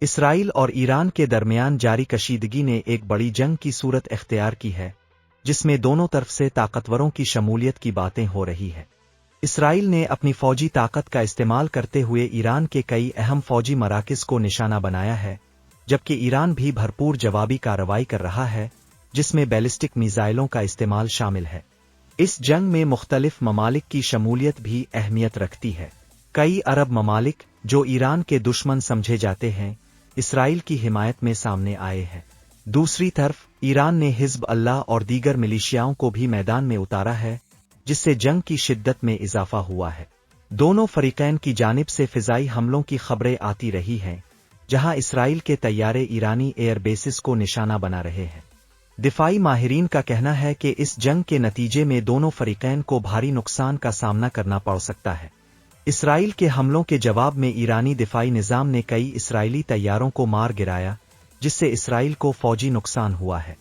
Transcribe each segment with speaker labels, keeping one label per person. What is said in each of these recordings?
Speaker 1: اسرائیل اور ایران کے درمیان جاری کشیدگی نے ایک بڑی جنگ کی صورت اختیار کی ہے، جس میں دونوں طرف سے طاقتوروں کی شمولیت کی باتیں ہو رہی ہے۔ اسرائیل نے اپنی فوجی طاقت کا استعمال کرتے ہوئے ایران کے کئی اہم فوجی مراکز کو نشانہ بنایا ہے، جبکہ ایران بھی بھرپور جوابی کارروائی کر رہا ہے، جس میں بیلسٹک میزائلوں کا استعمال شامل ہے۔ اس جنگ میں مختلف ممالک کی شمولیت بھی اہمیت رکھتی ہے۔ کئی عرب ممالک، جو ایران کے دشمن سمجھے جاتے ہیں، اسرائیل کی حمایت میں سامنے آئے ہیں۔ دوسری طرف ایران نے حزب اللہ اور دیگر ملیشیاؤں کو بھی میدان میں اتارا ہے، جس سے جنگ کی شدت میں اضافہ ہوا ہے۔ دونوں فریقین کی جانب سے فضائی حملوں کی خبریں آتی رہی ہیں، جہاں اسرائیل کے طیارے ایرانی ایئر بیسز کو نشانہ بنا رہے ہیں۔ دفاعی ماہرین کا کہنا ہے کہ اس جنگ کے نتیجے میں دونوں فریقین کو بھاری نقصان کا سامنا کرنا پڑ سکتا ہے۔ اسرائیل کے حملوں کے جواب میں ایرانی دفاعی نظام نے کئی اسرائیلی طیاروں کو مار گرایا، جس سے اسرائیل کو فوجی نقصان ہوا ہے۔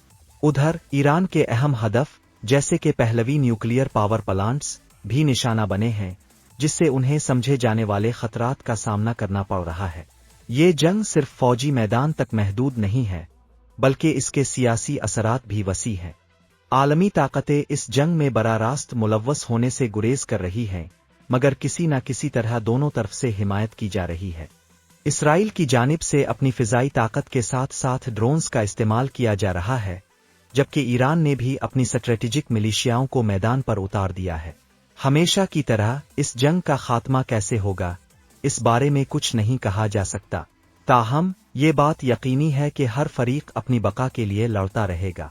Speaker 1: ادھر ایران کے اہم ہدف، جیسے کہ پہلوی نیوکلیئر پاور پلانٹس، بھی نشانہ بنے ہیں، جس سے انہیں سمجھے جانے والے خطرات کا سامنا کرنا پڑ رہا ہے۔ یہ جنگ صرف فوجی میدان تک محدود نہیں ہے، بلکہ اس کے سیاسی اثرات بھی وسیع ہیں۔ عالمی طاقتیں اس جنگ میں براہ راست ملوث ہونے سے گریز کر رہی ہیں، مگر کسی نہ کسی طرح دونوں طرف سے حمایت کی جا رہی ہے۔ اسرائیل کی جانب سے اپنی فضائی طاقت کے ساتھ ساتھ ڈرونز کا استعمال کیا جا رہا ہے، جبکہ ایران نے بھی اپنی اسٹریٹجک ملیشیاؤں کو میدان پر اتار دیا ہے۔ ہمیشہ کی طرح اس جنگ کا خاتمہ کیسے ہوگا، اس بارے میں کچھ نہیں کہا جا سکتا، تاہم یہ بات یقینی ہے کہ ہر فریق اپنی بقا کے لیے لڑتا رہے گا۔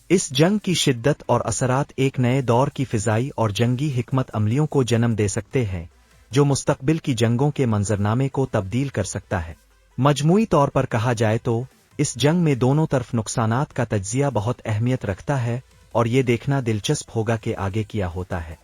Speaker 1: اس جنگ کی شدت اور اثرات ایک نئے دور کی فضائی اور جنگی حکمت عملیوں کو جنم دے سکتے ہیں، جو مستقبل کی جنگوں کے منظرنامے کو تبدیل کر سکتا ہے۔ مجموعی طور پر کہا جائے تو اس جنگ میں دونوں طرف نقصانات کا تجزیہ بہت اہمیت رکھتا ہے، اور یہ دیکھنا دلچسپ ہوگا کہ آگے کیا ہوتا ہے۔